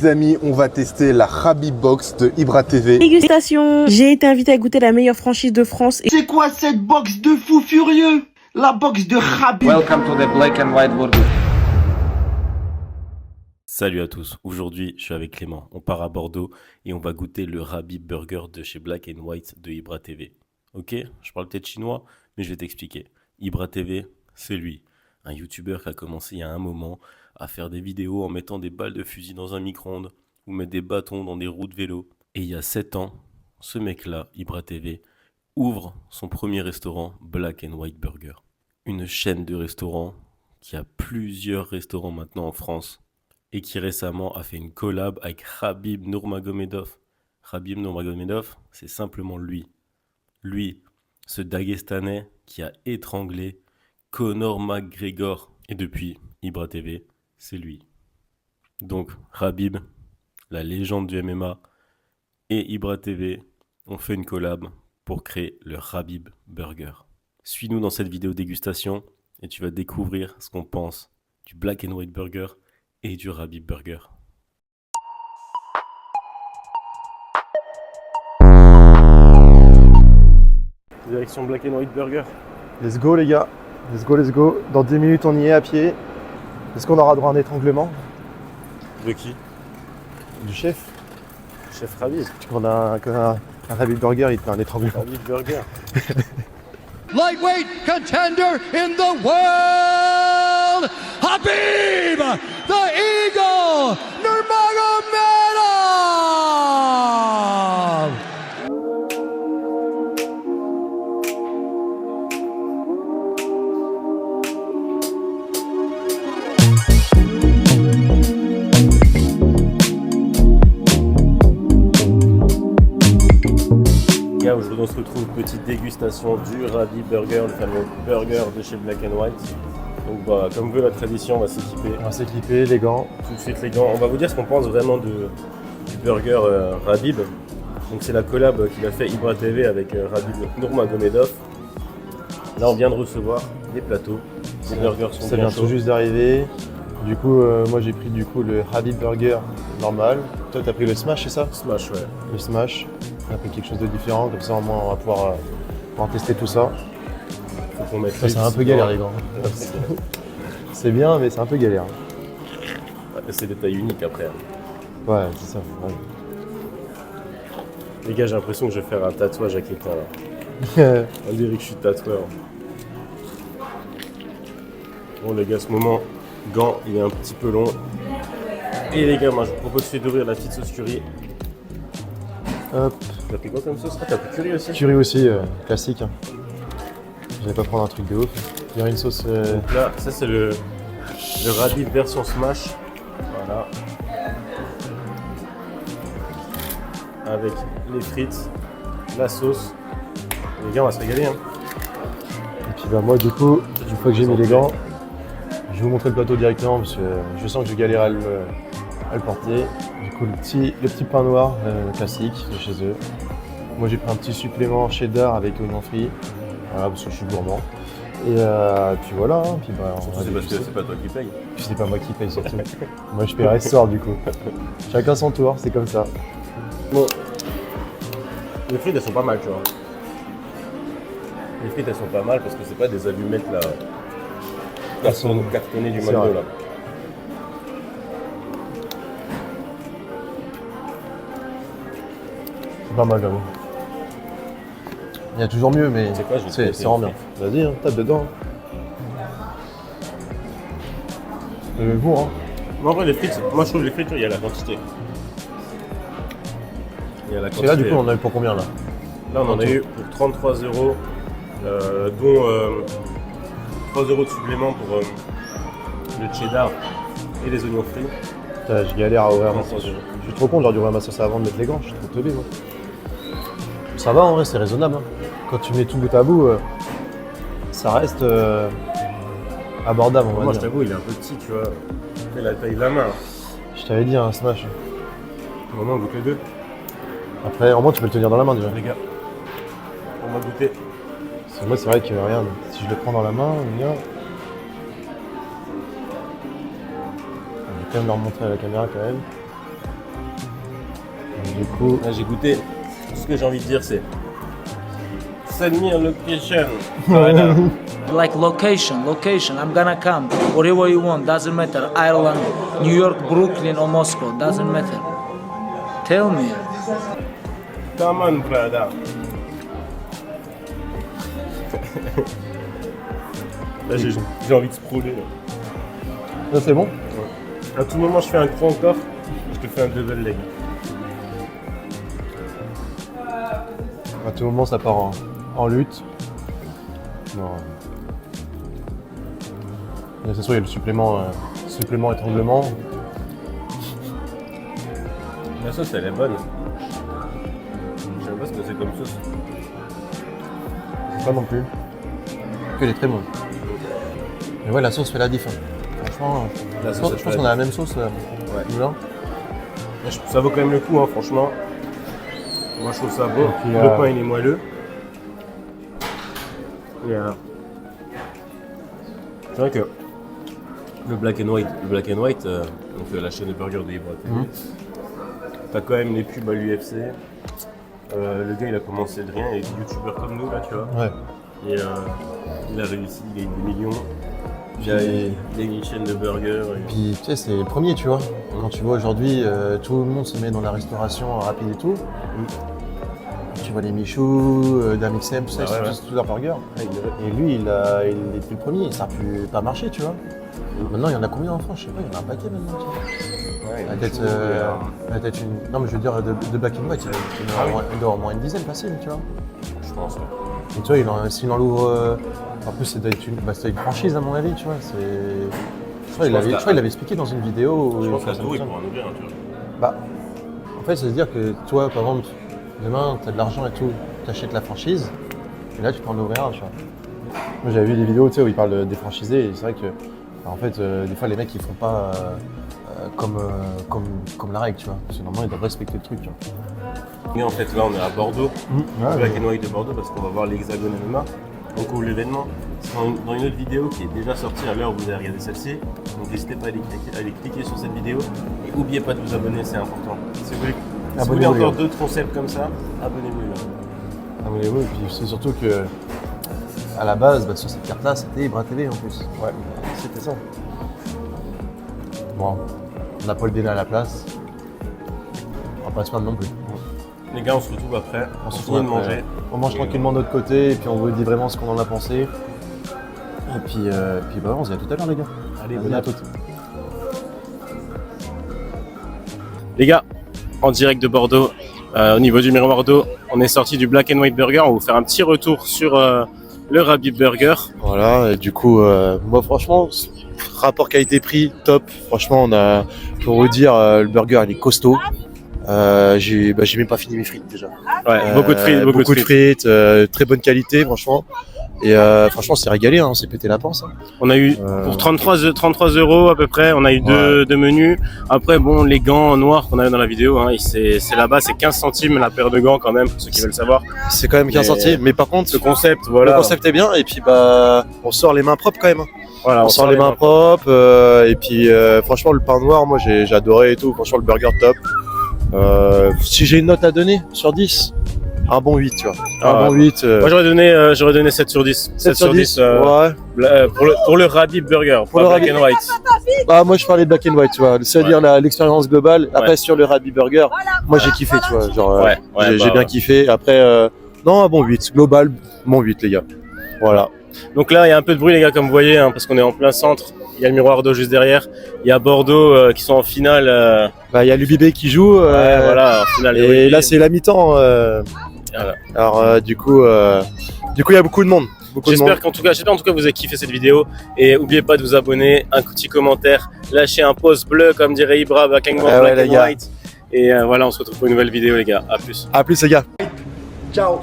Les amis, on va tester la Habib Box de Ibra TV. Dégustation. J'ai été invité à goûter la meilleure franchise de France. C'est quoi cette box de fou furieux? La box de Habib. Welcome to the Black and White Burger. Salut à tous, aujourd'hui je suis avec Clément, on part à Bordeaux et on va goûter le Habib Burger de chez Black and White de Ibra TV. Ok, je parle peut-être chinois, mais je vais t'expliquer. Ibra TV, c'est lui, un youtubeur qui a commencé il y a un moment à faire des vidéos en mettant des balles de fusil dans un micro-ondes ou mettre des bâtons dans des roues de vélo. Et il y a 7 ans, ce mec-là, Ibra TV, ouvre son premier restaurant Black and White Burger. Une chaîne de restaurants qui a plusieurs restaurants maintenant en France et qui récemment a fait une collab avec Khabib Nurmagomedov. Khabib Nurmagomedov, c'est simplement lui. Lui, ce Daguestanais qui a étranglé Conor McGregor. Et depuis, Ibra TV, c'est lui. Donc, Khabib, la légende du MMA, et Ibra TV ont fait une collab pour créer le Habib Burger. Suis-nous dans cette vidéo dégustation et tu vas découvrir ce qu'on pense du Black and White Burger et du Habib Burger. Direction Black and White Burger. Let's go les gars, let's go, let's go. Dans 10 minutes on y est à pied. Est-ce qu'on aura droit à un étranglement? De qui? Du chef. Chef Habib. On a un Habib Burger, il te fait un étranglement. Habib Burger. Lightweight contender in the world, Habib, the Eagle, Nurmagomedov. Aujourd'hui on se retrouve, petite dégustation du Habib Burger, le fameux burger de chez Black and White. Donc voilà, comme veut la tradition, on va s'équiper. On va s'équiper, les gants. Tout de suite les gants. On va vous dire ce qu'on pense vraiment du burger Habib. Donc c'est la collab qu'il a fait Ibra TV avec Habib Nurmagomedov. Là on vient de recevoir des plateaux. Les burgers sont Ça bien vient chauds. tout juste d'arriver. Du coup, moi j'ai pris le Habib Burger normal. Toi t'as pris le Smash, c'est ça? Smash, ouais. Le Smash. On a pris quelque chose de différent, comme ça au moins on va pouvoir tester tout ça. Faut qu'on mette Ça, c'est un peu galère les gants. C'est bien, mais c'est un peu galère. Ouais, c'est des tailles uniques après. Ouais, c'est ça. Ouais. Les gars, j'ai l'impression que je vais faire un tatouage avec les temps là. On dirait que je suis tatoueur. Bon les gars, ce moment, gant, il est un petit peu long. Et les gars, moi je vous propose de faire d'ouvrir la petite sauce curry. Hop. T'as pris quoi comme sauce? Ah, t'as pris curry aussi? Curry aussi, classique. Hein. Je vais pas prendre un truc de ouf. Il y aura une sauce. Donc là, ça c'est le Habib version smash. Voilà. Avec les frites, la sauce. Les gars, on va se régaler. Hein. Et puis bah moi du coup, une fois que j'ai mis les gants, je vais vous montrer le plateau directement parce que je sens que je galère à le porter. Du coup le petit pain noir classique de chez eux. Moi j'ai pris un petit supplément cheddar avec oignon frit. Voilà, parce que je suis gourmand. Et puis voilà, hein. Puis bah, on va C'est parce que déguster. c'est pas toi qui paye. Puis c'est pas moi qui paye surtout. Moi je paye restaurant du coup. Chacun son tour, c'est comme ça. Bon, les frites elles sont pas mal, tu vois. Les frites elles sont pas mal parce que c'est pas des allumettes là. Cartonnées du C'est McDo vrai. là. C'est pas mal j'avoue. Il y a toujours mieux mais C'est quoi, je vais te c'est tester rend une bien. Vas-y, hein, tape dedans. C'est bon hein. Mais en vrai les frites, moi je trouve les frites, il y a la quantité. Il y a la Et quantité. là du coup on a eu pour combien là? Là, on en a eu pour 33 €, dont 3 € de supplément pour le cheddar et les oignons frits. Putain, je galère à ouvrir ma 33 sauce. €. Je suis trop con, j'aurais dû ouvrir ma sauce avant de mettre les gants, je suis trop teubé moi. Ça va en vrai, c'est raisonnable. Hein. Quand tu mets tout bout à bout, ça reste abordable on va Moi, je dire. t'avoue, il est un peu petit, tu vois. Il fait la taille de la main. Je t'avais dit un Smash. Au moment, on goûte les deux. Après, au moins tu peux le tenir dans la main déjà. Les gars, on va goûter. Parce que moi c'est vrai que regarde, si je le prends dans la main, regarde. Je vais quand même leur montrer à la caméra quand même. Du coup, Là, j'ai goûté. Tout ce que j'ai envie de dire, c'est send me a location. Voilà. Like location, I'm gonna come. Wherever you want, doesn't matter. Ireland, New York, Brooklyn or Moscow, doesn't matter. Tell me. Come on, brother. Là, j'ai envie de sprawler. Là. ça c'est bon. À tout moment, je fais un croc encore. Je te fais un double leg. À tout moment, ça part en lutte. Non. Bien, c'est sûr, il y a le supplément étranglement. La sauce, elle est bonne. Je sais pas ce que c'est comme sauce. Pas non plus. Elle est très bonne. Mais ouais, la sauce fait la diff. Franchement, La je sauce, pense qu'on a la même sauce. Là. Ça vaut quand même le coup, hein, franchement. Moi, je trouve ça bon. puis, le pain, il est moelleux. Et, c'est vrai que le Black and White, donc la chaîne de burger de Ibra TV, t'as quand même les pubs à l'UFC. Le gars, il a commencé de rien, il est youtubeur comme nous, là, tu vois. Ouais. Et il a réussi, il gagne des millions. Il a une chaîne de burgers. Puis tu sais, c'est le premier, tu vois. Quand tu vois aujourd'hui, tout le monde se met dans la restauration rapide et tout. Tu vois les Michou, Damixem, tout ça, Ah ouais, ils font tous leurs burgers. Et lui, il était le premier, ça n'a pu pas marcher, tu vois. Maintenant, il y en a combien en France? Je sais pas, il y en a un paquet maintenant, tu vois. Ouais, Peut-être une. Non, mais je veux dire, de Black and White, il doit au moins une dizaine facile, tu vois. je pense. Ouais. Et tu vois, s'il en ouvre. En plus, c'est une franchise, à mon avis, tu vois. Je crois qu'il l'avait expliqué dans une vidéo. Je pense qu'à Tours, il pourra en ouvrir, tu vois. Bah, en fait, c'est-à-dire que toi, par exemple, demain, tu as de l'argent et tout, tu achètes la franchise, et là, tu peux en ouvrir un, tu vois. Moi, j'avais vu des vidéos, tu sais, où ils parlent des franchisés, et c'est vrai que, en fait, des fois, les mecs, ils font pas comme la règle, tu vois. Parce que normalement, ils doivent respecter le truc, tu vois. Et en fait, là, on est à Bordeaux, Ouais, Black and White de Bordeaux, parce qu'on va voir l'Hexagone MMA. Donc, ouvre l'événement. C'est dans une autre vidéo qui est déjà sortie à l'heure où vous avez regardé celle-ci. Donc, n'hésitez pas à aller cliquer sur cette vidéo. Et n'oubliez pas de vous abonner, c'est important. Si vous voulez encore d'autres concepts comme ça, abonnez-vous là. Abonnez-vous, et puis c'est surtout que, à la base, sur cette carte-là, c'était Ibra TV en plus. Ouais, c'était ça. Bon, on n'a pas le délai à la place. On va pas se plaindre non plus. Les gars, on se retrouve après. On se finit de retrouve après. manger. On mange tranquillement de notre côté et puis on vous dit vraiment ce qu'on en a pensé. Et puis bah, on se dit à tout à l'heure les gars. Allez, Vas-y, bonne à toutes. Les gars, en direct de Bordeaux, au niveau du miroir d'eau, on est sorti du Black and White Burger. On va vous faire un petit retour sur le Rabib Burger. Voilà, et du coup, moi franchement, rapport qualité-prix, top. Franchement, on a, pour vous dire, le burger il est costaud. J'ai même pas fini mes frites déjà. Ouais, beaucoup de frites. Très bonne qualité franchement. Et franchement, c'est régalé, hein, c'est pété la panse. Hein. On a eu pour 33 € à peu près, on a eu deux menus. Après, bon, les gants noirs qu'on a eu dans la vidéo, hein, c'est là-bas, c'est 15 centimes la paire de gants quand même, pour ceux qui veulent savoir. C'est quand même 15 centimes, mais par contre, le concept, voilà. Le concept est bien, et puis bah, on sort les mains propres quand même. Voilà, on sort les mains propres, et puis franchement, le pain noir, moi j'ai adoré et tout. Franchement, le burger top. Si j'ai une note à donner sur 10, un bon 8, tu vois. Un bon 8. Moi j'aurais donné 7 sur 10. 7 sur 10, ouais. Pour le Rabib Burger, pour le Black and White. Bah, moi je parlais de Black and White, tu vois. C'est-à-dire l'expérience globale. Après, sur le Rabib Burger, moi j'ai kiffé, tu vois. Genre, j'ai bien kiffé. Après, non, un bon 8. Global, bon 8, les gars. Voilà. Donc là, il y a un peu de bruit, les gars, comme vous voyez, hein, parce qu'on est en plein centre. Il y a le miroir d'eau juste derrière. Il y a Bordeaux qui sont en finale. Bah, il y a l'UBB qui joue. Voilà, en finale. Et là, c'est la mi-temps. Voilà. Alors, du coup, il y a beaucoup de monde. J'espère qu'en tout cas, vous avez kiffé cette vidéo. Et n'oubliez pas de vous abonner, un petit commentaire, lâchez un pouce bleu, comme dirait Ibra, Black and White. Et voilà, on se retrouve pour une nouvelle vidéo, les gars. À plus. À plus, les gars. Ciao.